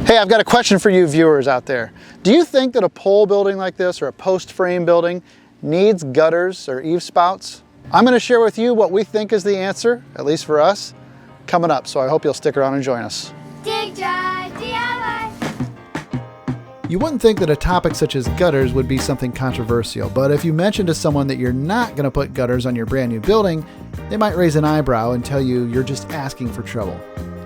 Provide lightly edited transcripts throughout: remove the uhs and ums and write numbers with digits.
Hey, I've got a question for you viewers out there. Do you think that a pole building like this or a post frame building needs gutters or eave spouts? I'm going to share with you what we think is the answer, at least for us, coming up. So I hope you'll stick around and join us. Dig, dry, DIY. You wouldn't think that a topic such as gutters would be something controversial, but if you mention to someone that you're not going to put gutters on your brand new building, they might raise an eyebrow and tell you you're just asking for trouble.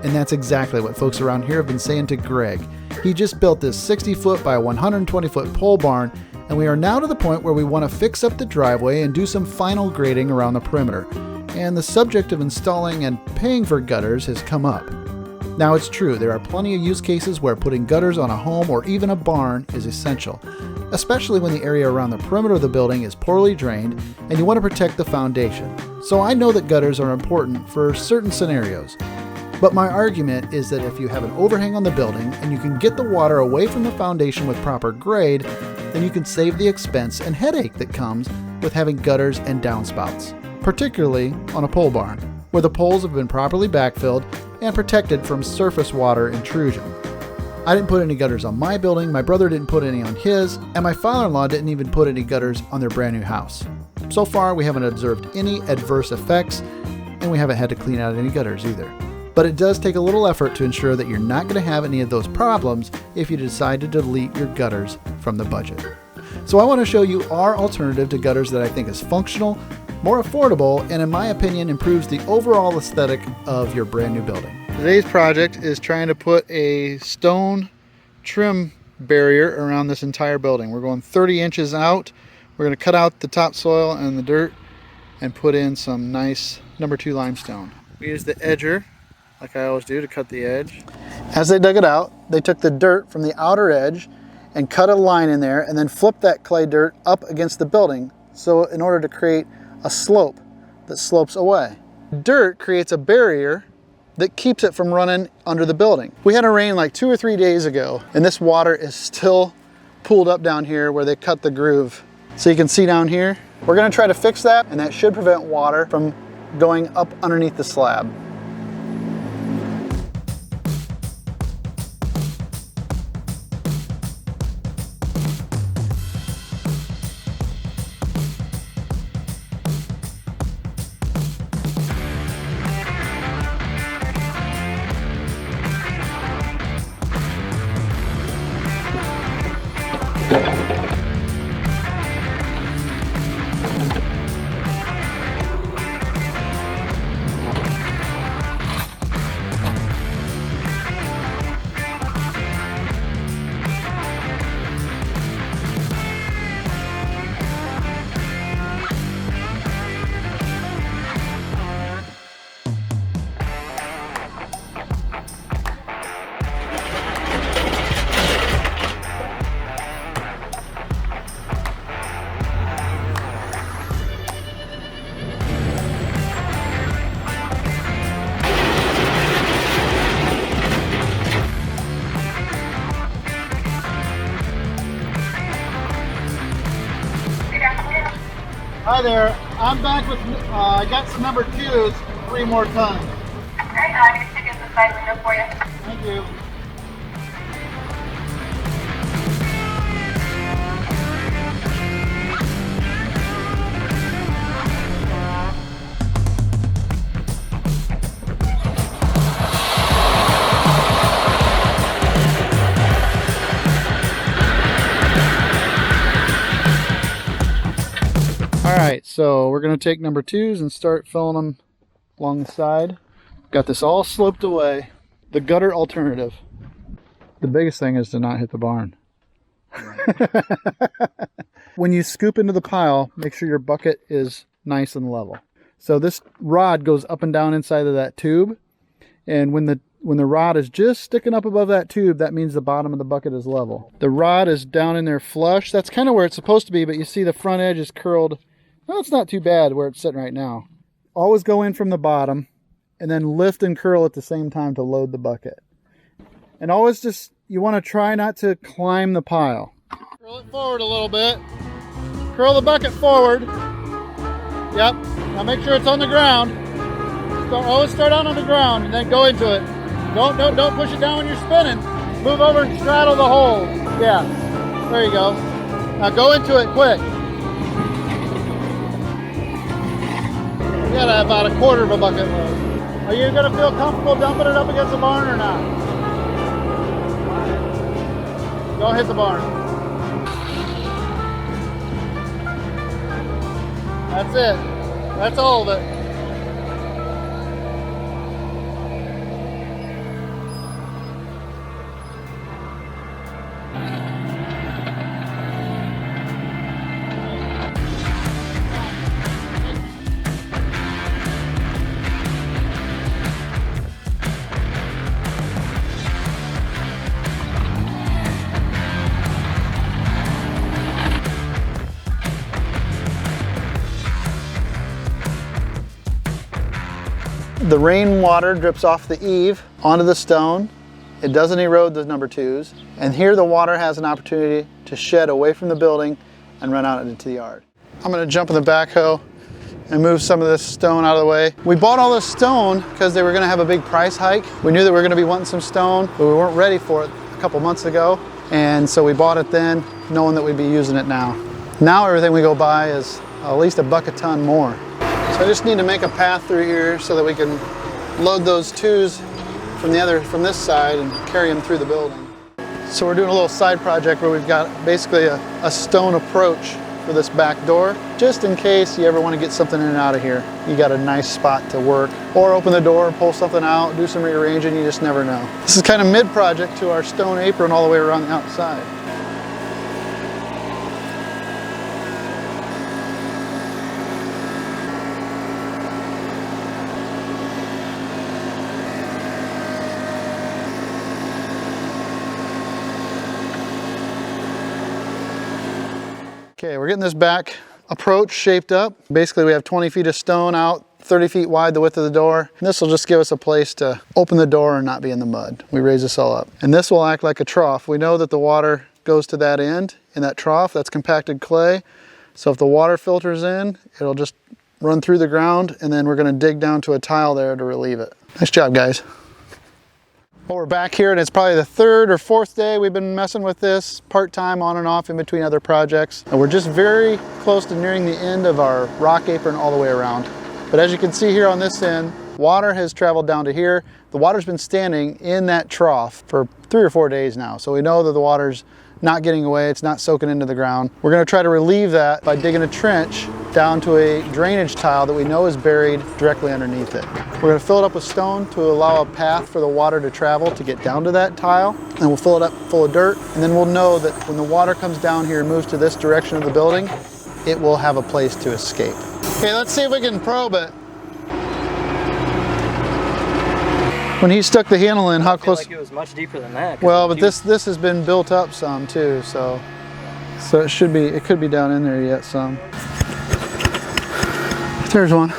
And that's exactly what folks around here have been saying to Greg. He just built this 60-foot by 120-foot pole barn, and we are now to the point where we want to fix up the driveway and do some final grading around the perimeter. And the subject of installing and paying for gutters has come up. Now it's true, there are plenty of use cases where putting gutters on a home or even a barn is essential, especially when the area around the perimeter of the building is poorly drained and you want to protect the foundation. So I know that gutters are important for certain scenarios. But my argument is that if you have an overhang on the building and you can get the water away from the foundation with proper grade, then you can save the expense and headache that comes with having gutters and downspouts, particularly on a pole barn, where the poles have been properly backfilled and protected from surface water intrusion. I didn't put any gutters on my building, my brother didn't put any on his, and my father-in-law didn't even put any gutters on their brand new house. So far, we haven't observed any adverse effects, and we haven't had to clean out any gutters either. But it does take a little effort to ensure that you're not going to have any of those problems if you decide to delete your gutters from the budget. So I want to show you our alternative to gutters that I think is functional, more affordable, and in my opinion improves the overall aesthetic of your brand new building. Today's project is trying to put a stone trim barrier around this entire building. We're going 30 inches out. We're going to cut out the topsoil and the dirt and put in some nice #2 limestone. We use the edger, like I always do, to cut the edge. As they dug it out, they took the dirt from the outer edge and cut a line in there and then flipped that clay dirt up against the building, so in order to create a slope that slopes away. Dirt creates a barrier that keeps it from running under the building. We had a rain like 2 or 3 days ago, and this water is still pooled up down here where they cut the groove. So you can see down here, we're gonna try to fix that, and that should prevent water from going up underneath the slab. Hi there, I'm back with, I got some #2s, 3 more tons. Alright, I'm going to stick in the side window for you. Thank you. Alright, so we're going to take #2s and start filling them along the side. Got this all sloped away. The gutter alternative. The biggest thing is to not hit the barn. Right. When you scoop into the pile, make sure your bucket is nice and level. So this rod goes up and down inside of that tube, and when the rod is just sticking up above that tube, that means the bottom of the bucket is level. The rod is down in there flush. That's kind of where it's supposed to be, but you see the front edge is curled. Well, it's not too bad where it's sitting right now. Always go in from the bottom and then lift and curl at the same time to load the bucket. And always just, you want to try not to climb the pile. Curl it forward a little bit. Curl the bucket forward. Yep. Now make sure it's on the ground. So always start out on the ground and then go into it. Don't push it down when you're spinning. Move over and straddle the hole. Yeah, there you go. Now go into it quick. You got about a quarter of a bucket load. Are you gonna feel comfortable dumping it up against the barn or not? Don't hit the barn. That's it. That's all of it. The rainwater drips off the eave onto the stone. It doesn't erode the number twos. And here the water has an opportunity to shed away from the building and run out into the yard. I'm gonna jump in the backhoe and move some of this stone out of the way. We bought all this stone because they were gonna have a big price hike. We knew that we were gonna be wanting some stone, but we weren't ready for it a couple months ago. And so we bought it then, knowing that we'd be using it now. Now everything we go buy is at least a buck a ton more. So I just need to make a path through here so that we can load those twos from this side and carry them through the building. So we're doing a little side project where we've got basically a stone approach for this back door, just in case you ever want to get something in and out of here. You got a nice spot to work, or open the door, pull something out, do some rearranging, you just never know. This is kind of mid-project to our stone apron all the way around the outside. Okay, we're getting this back approach shaped up. Basically, we have 20 feet of stone out, 30 feet wide, the width of the door. And this will just give us a place to open the door and not be in the mud. We raise this all up. And this will act like a trough. We know that the water goes to that end in that trough. That's compacted clay. So if the water filters in, it'll just run through the ground, and then we're gonna dig down to a tile there to relieve it. Nice job, guys. Well, we're back here and it's probably the third or fourth day we've been messing with this part-time on and off in between other projects. And we're just very close to nearing the end of our rock apron all the way around. But as you can see here on this end, water has traveled down to here. The water's been standing in that trough for 3 or 4 days now. So we know that the water's not getting away, it's not soaking into the ground. We're gonna try to relieve that by digging a trench down to a drainage tile that we know is buried directly underneath it. We're gonna fill it up with stone to allow a path for the water to travel to get down to that tile. And we'll fill it up full of dirt. And then we'll know that when the water comes down here and moves to this direction of the building, it will have a place to escape. Okay, let's see if we can probe it. When he stuck the handle in, how close? I feel like it was much deeper than that. Well, but this has been built up some too, so it could be down in there yet some. There's one.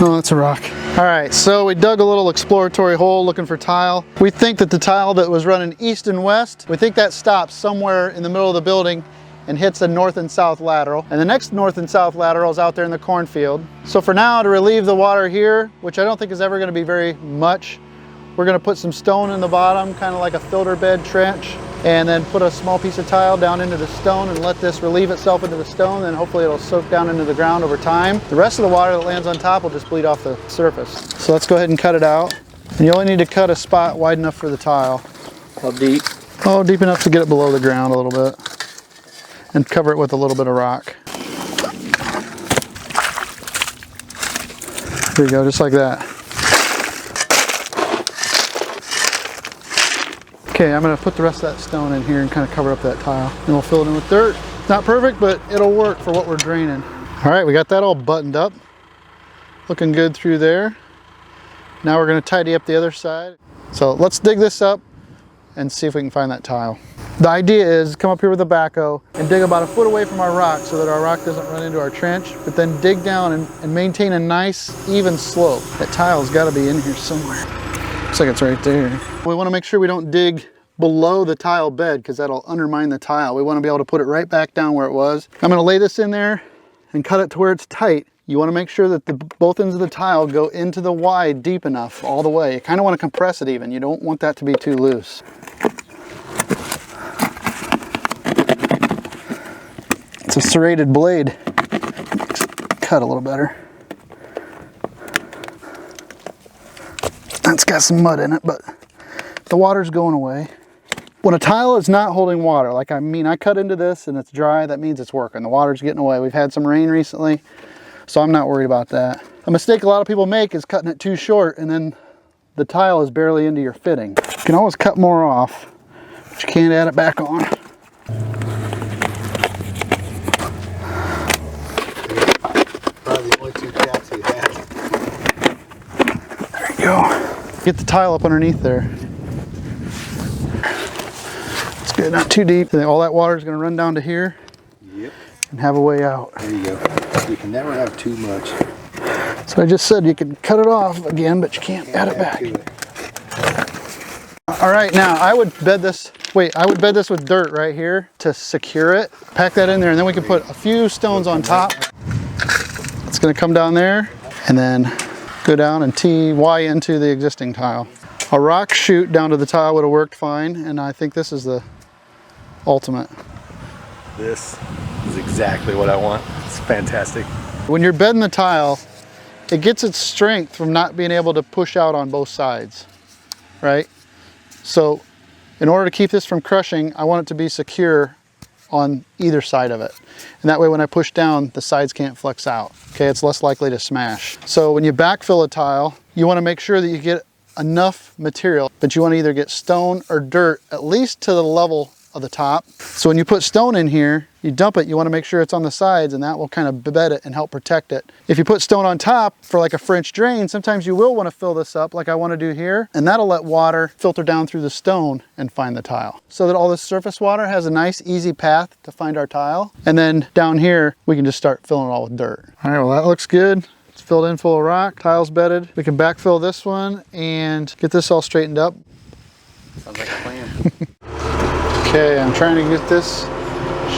Oh, that's a rock. All right, so we dug a little exploratory hole looking for tile. We think that the tile that was running east and west, we think that stops somewhere in the middle of the building and hits the north and south lateral. And the next north and south lateral is out there in the cornfield. So for now, to relieve the water here, which I don't think is ever gonna be very much, we're gonna put some stone in the bottom, kind of like a filter bed trench, and then put a small piece of tile down into the stone and let this relieve itself into the stone, and hopefully it'll soak down into the ground over time. The rest of the water that lands on top will just bleed off the surface. So let's go ahead and cut it out. And you only need to cut a spot wide enough for the tile. How deep? Oh, deep enough to get it below the ground a little bit. And cover it with a little bit of rock. There you go, just like that. Okay, I'm gonna put the rest of that stone in here and kind of cover up that tile. And we'll fill it in with dirt. It's not perfect, but it'll work for what we're draining. All right, we got that all buttoned up. Looking good through there. Now we're gonna tidy up the other side. So let's dig this up and see if we can find that tile. The idea is come up here with a backhoe and dig about a foot away from our rock so that our rock doesn't run into our trench, but then dig down and maintain a nice even slope. That tile's gotta be in here somewhere. Looks like it's right there. We wanna make sure we don't dig below the tile bed because that'll undermine the tile. We wanna be able to put it right back down where it was. I'm gonna lay this in there and cut it to where it's tight you want to make sure that both ends of the tile go into the wide deep enough all the way. You kind of want to compress it even. You don't want that to be too loose. It's a serrated blade. Cut a little better. It's got some mud in it, but the water's going away. When a tile is not holding water, like I cut into this and it's dry, that means it's working. The water's getting away. We've had some rain recently, so I'm not worried about that. A mistake a lot of people make is cutting it too short and then the tile is barely into your fitting. You can always cut more off, but you can't add it back on. Probably the only 2 caps he has. There you go. Get the tile up underneath there. It's good, not too deep. All that water is going to run down to here. Yep. And have a way out. There you go. You can never have too much. So I just said you could cut it off again, but you can't add it back. All right, now I would bed this with dirt right here to secure it. Pack that in there, and then we can put a few stones on top. It's going to come down there, and then go down and T-Y into the existing tile. A rock chute down to the tile would have worked fine, and I think this is the ultimate. This is exactly what I want. It's fantastic. When you're bedding the tile, it gets its strength from not being able to push out on both sides, right? So in order to keep this from crushing, I want it to be secure on either side of it. And that way when I push down, the sides can't flex out. Okay, it's less likely to smash. So when you backfill a tile, you want to make sure that you get enough material, but you want to either get stone or dirt at least to the level of the top. So when you put stone in here, you dump it, you want to make sure it's on the sides, and that will kind of bed it and help protect it. If you put stone on top for like a French drain, sometimes you will want to fill this up like I want to do here, and that'll let water filter down through the stone and find the tile. So that all this surface water has a nice easy path to find our tile. And then down here, we can just start filling it all with dirt. All right, well that looks good. It's filled in full of rock, tiles bedded. We can backfill this one and get this all straightened up. Sounds like a plan. Okay, I'm trying to get this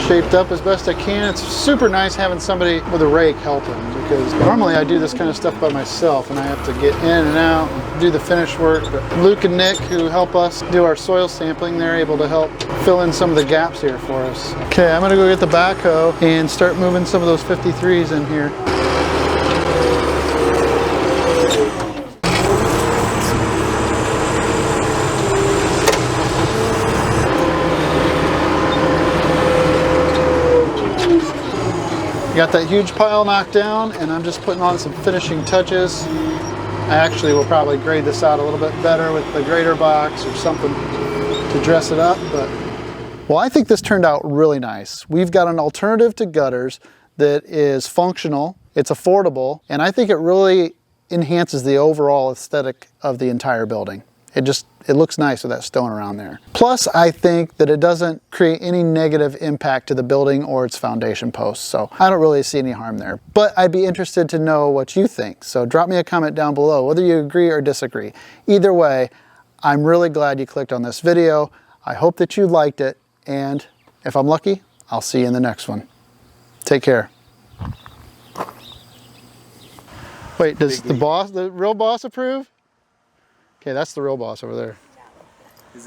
shaped up as best I can. It's super nice having somebody with a rake helping, because normally I do this kind of stuff by myself and I have to get in and out and do the finish work. But Luke and Nick, who help us do our soil sampling, they're able to help fill in some of the gaps here for us. Okay, I'm gonna go get the backhoe and start moving some of those 53s in here. Got that huge pile knocked down, and I'm just putting on some finishing touches. I actually will probably grade this out a little bit better with the grader box or something to dress it up. But well, I think this turned out really nice. We've got an alternative to gutters that is functional, it's affordable, and I think it really enhances the overall aesthetic of the entire building. It looks nice with that stone around there. Plus, I think that it doesn't create any negative impact to the building or its foundation posts, so I don't really see any harm there. But I'd be interested to know what you think, so drop me a comment down below, whether you agree or disagree. Either way, I'm really glad you clicked on this video. I hope that you liked it, and if I'm lucky, I'll see you in the next one. Take care. Wait, does the real boss approve? Okay, that's the real boss over there.